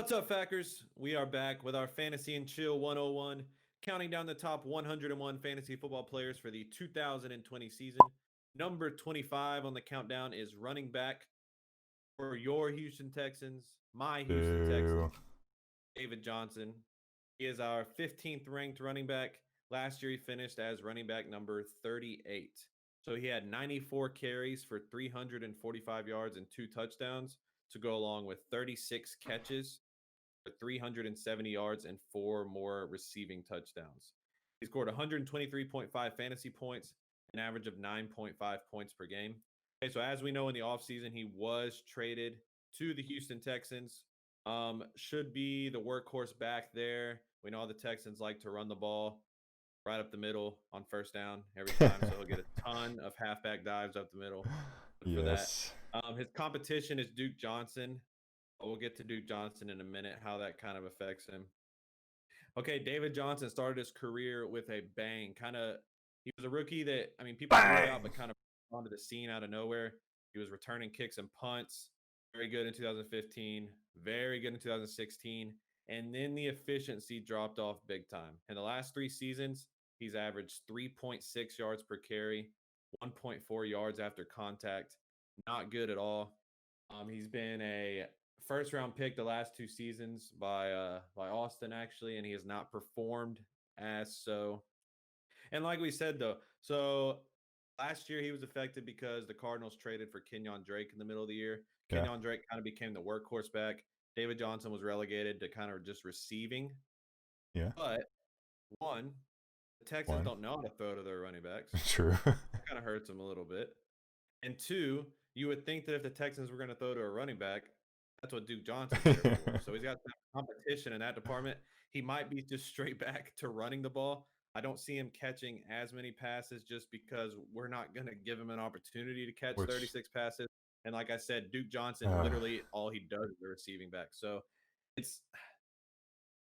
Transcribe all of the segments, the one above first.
What's up, Fackers? We are back with our Fantasy and Chill 101, counting down the top 101 fantasy football players for the 2020 season. Number 25 on the countdown is running back for your Houston Texans, my Houston Boo. Texans, David Johnson. He is our 15th ranked running back. Last year, he finished as running back number 38. So he had 94 carries for 345 yards and 2 touchdowns to go along with 36 catches for 370 yards and 4 more receiving touchdowns. He scored 123.5 fantasy points, an average of 9.5 points per game. Okay, so as we know in the offseason, he was traded to the Houston Texans. Should be the workhorse back there. We know the Texans like to run the ball right up the middle on first down every time. So he'll get a ton of halfback dives up the middle. Look for that. Yes. His competition is Duke Johnson. We'll get to Duke Johnson in a minute, how that kind of affects him. Okay, David Johnson started his career with a bang. He was a rookie that, people knew about, but kind of onto the scene out of nowhere. He was returning kicks and punts. Very good in 2015, very good in 2016. And then the efficiency dropped off big time. In the last 3 seasons, he's averaged 3.6 yards per carry, 1.4 yards after contact. Not good at all. He's been a first round pick the last 2 seasons by Austin actually, and he has not performed as so. And like we said though, so last year he was affected because the Cardinals traded for Kenyon Drake in the middle of the year. Yeah. Kenyon Drake kind of became the workhorse back. David Johnson was relegated to kind of just receiving. Yeah. But one, the Texans don't know how to throw to their running backs. True. That kind of hurts them a little bit. And two, you would think that if the Texans were going to throw to a running back, that's what Duke Johnson's there for. So he's got competition in that department. He might be just straight back to running the ball. I don't see him catching as many passes just because we're not going to give him an opportunity to catch 36 passes. And like I said, Duke Johnson, literally all he does is the receiving back. So it's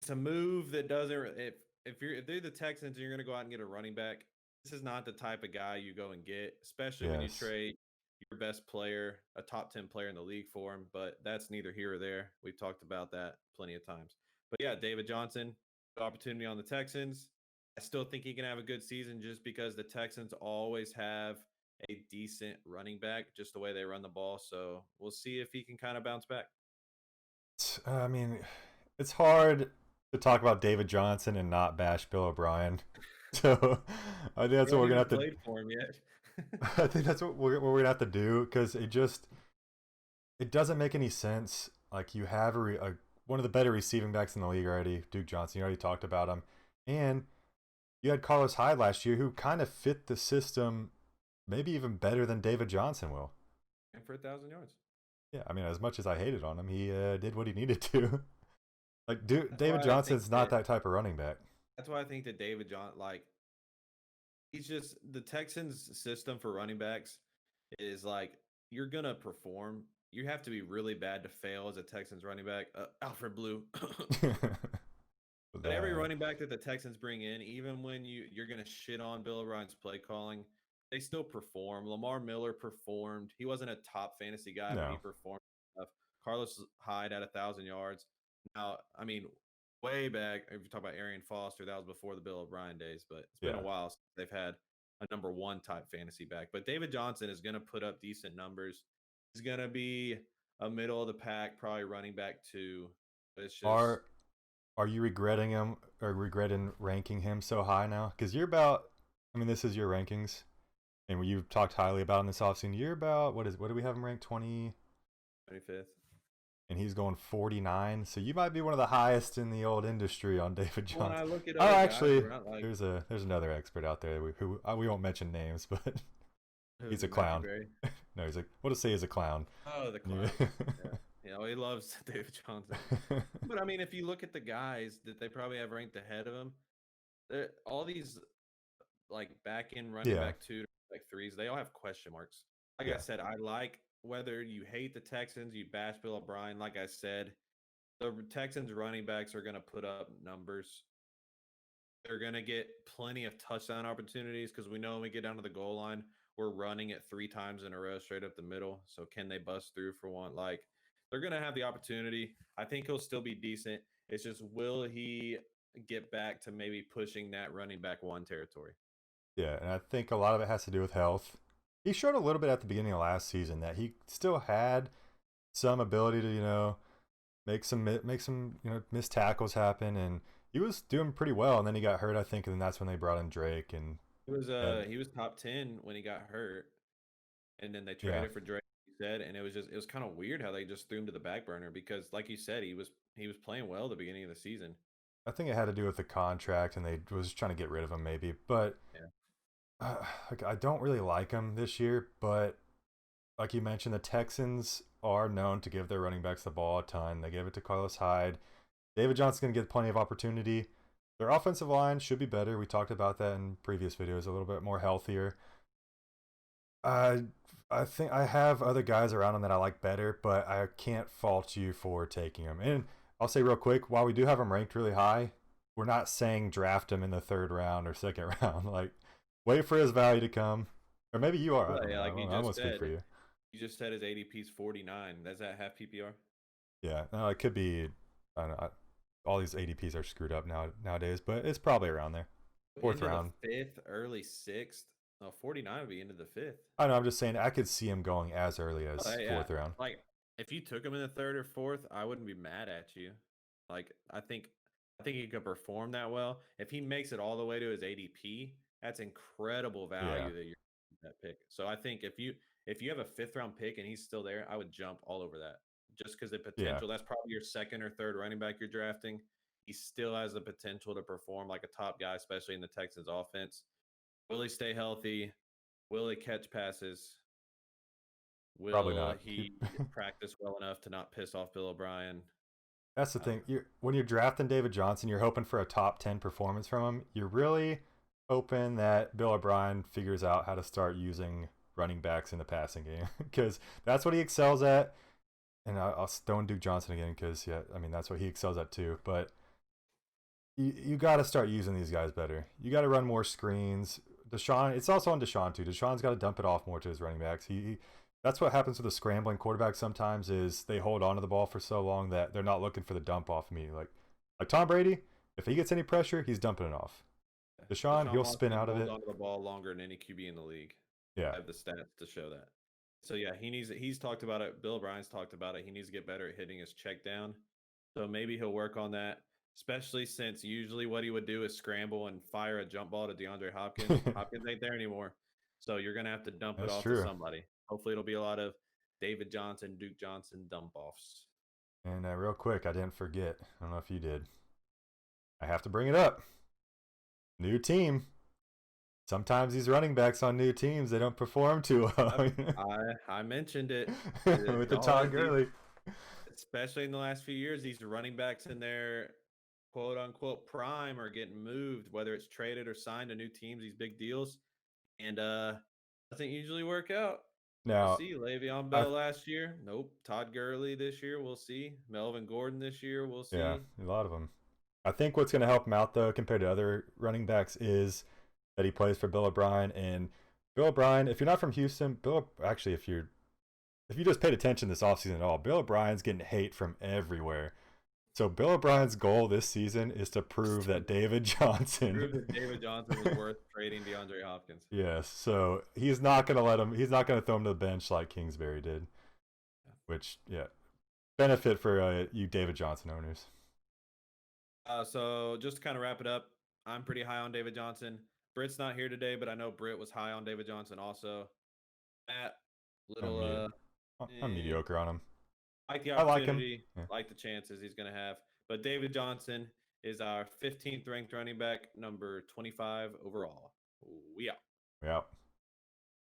a move that doesn't if they're the Texans and you're going to go out and get a running back, this is not the type of guy you go and get, especially when you trade your best player, a top 10 player in the league for him. But that's neither here or there. We've talked about that plenty of times. But yeah, David Johnson, opportunity on the Texans. I still think he can have a good season just because the Texans always have a decent running back, just the way they run the ball. So we'll see if he can kind of bounce back. It's hard to talk about David Johnson and not bash Bill O'Brien. So I think that's what we're gonna have to. Played for him yet? I think that's what we're gonna have to do because it doesn't make any sense. Like you have one of the better receiving backs in the league already, Duke Johnson. You already talked about him, and you had Carlos Hyde last year, who kind of fit the system, maybe even better than David Johnson will. And for 1,000 yards. Yeah, as much as I hated on him, he did what he needed to. David Johnson's not that type of running back. That's why I think that David Johnson, he's just the Texans' system for running backs is you're gonna perform. You have to be really bad to fail as a Texans running back. Alfred Blue. But every running back that the Texans bring in, even when you're gonna shit on Bill O'Brien's play calling, they still perform. Lamar Miller performed. He wasn't a top fantasy guy, but he performed enough. Carlos Hyde at 1,000 yards. Now, way back, if you talk about Arian Foster, that was before the Bill O'Brien days, but it's been a while since they've had a number one type fantasy back. But David Johnson is going to put up decent numbers. He's going to be a middle of the pack, probably running back too. But it's just, are you regretting him or regretting ranking him so high now? Because you're about, this is your rankings, and you've talked highly about in this offseason. You're about what do we have him ranked 25th? And he's going 49, so you might be one of the highest in the old industry on David Johnson. When I look at actually, there's another expert out there who we won't mention names, but he's a clown. No, he's like, we'll just say he's a clown. Oh, the clown. Yeah. He loves David Johnson. But if you look at the guys that they probably have ranked ahead of him, all these back end running back 2 to 3s, they all have question marks. I said, whether you hate the Texans, you bash Bill O'Brien, like I said, the Texans running backs are going to put up numbers. They're going to get plenty of touchdown opportunities because we know when we get down to the goal line, we're running it 3 times in a row straight up the middle. So can they bust through for one? they're going to have the opportunity. I think he'll still be decent. It's just, will he get back to maybe pushing that running back one territory? Yeah, and I think a lot of it has to do with health. He showed a little bit at the beginning of last season that he still had some ability to, make some missed tackles happen, and he was doing pretty well. And then he got hurt, I think, and then that's when they brought in Drake. And He was top 10 when he got hurt, and then they yeah, traded for Drake, you said, and it was kind of weird how they just threw him to the back burner because, like you said, he was playing well at the beginning of the season. I think it had to do with the contract, and they was trying to get rid of him maybe. But Yeah. like, I don't really like him this year. But like you mentioned, the Texans are known to give their running backs the ball a ton. They gave it to Carlos Hyde. David Johnson's going to get plenty of opportunity. Their offensive line should be better. We talked about that in previous videos, a little bit more healthier. I I think I have other guys around him that I like better, but I can't fault you for taking him. And I'll say real quick, while we do have him ranked really high, we're not saying draft him in the third round or second round. Like, wait for his value to come. Or maybe you are. I don't know. Like I won't speak for you. you just said his ADP's 49. Does that have PPR? Yeah, no, it could be. I don't know. All these ADPs are screwed up nowadays, but it's probably around there. Fourth Into round. the fifth, early sixth. No, 49 would be into the fifth. I know. I'm just saying I could see him going as early as fourth round. Like, if you took him in the third or fourth, I wouldn't be mad at you. Like, I think he could perform that well. If he makes it all the way to his ADP, that's incredible value Yeah. that you're that pick. So I think if you have a fifth round pick and he's still there, I would jump all over that. Just because the potential, that's probably your second or third running back you're drafting. He still has the potential to perform like a top guy, especially in the Texans offense. Will he stay healthy? Will he catch passes? Probably Will not. he practice well enough to not piss off Bill O'Brien? That's the thing. When you're drafting David Johnson, you're hoping for a top 10 performance from him. You're really hoping that Bill O'Brien figures out how to start using running backs in the passing game because that's what he excels at. And I'll stone Duke Johnson again because, yeah, I mean, that's what he excels at too. But you got to start using these guys better. You got to run more screens. Deshaun, it's also on Deshaun too. Deshaun's got to dump it off more to his running backs. That's what happens with a scrambling quarterback sometimes is they hold on to the ball for so long that they're not looking for the dump off immediately. Like Tom Brady, if he gets any pressure, he's dumping it off. Deshaun he'll spin out of it. On the ball longer than any QB in the league. Yeah. I have the stats to show that. So yeah, he's talked about it. Bill O'Brien's talked about it. He needs to get better at hitting his check down. So maybe he'll work on that, especially since usually what he would do is scramble and fire a jump ball to DeAndre Hopkins. Hopkins ain't there anymore. So you're going to have to dump it off to somebody. Hopefully it'll be a lot of David Johnson, Duke Johnson dump offs. And real quick, I didn't forget. I don't know if you did. I have to bring it up. New team. Sometimes these running backs on new teams, they don't perform too well. I mentioned it. With the Todd Gurley. Especially in the last few years, these running backs in their quote unquote prime are getting moved, whether it's traded or signed to new teams, these big deals. And doesn't usually work out. Now, we'll see. Le'Veon Bell last year. Nope. Todd Gurley this year. We'll see. Melvin Gordon this year. We'll see. Yeah, a lot of them. I think what's going to help him out, though, compared to other running backs is that he plays for Bill O'Brien. And Bill O'Brien, if you're not from Houston, if you just paid attention this offseason at all, Bill O'Brien's getting hate from everywhere. So Bill O'Brien's goal this season is to prove that David Johnson was worth trading DeAndre Hopkins. Yes, so he's not going to let him. He's not going to throw him to the bench like Kingsbury did, which benefit for you David Johnson owners. So just to kind of wrap it up, I'm pretty high on David Johnson. Britt's not here today, but I know Britt was high on David Johnson also. Matt, I'm mediocre on him. Like the opportunity, like the chances he's going to have. But David Johnson is our 15th ranked running back, number 25 overall. We out.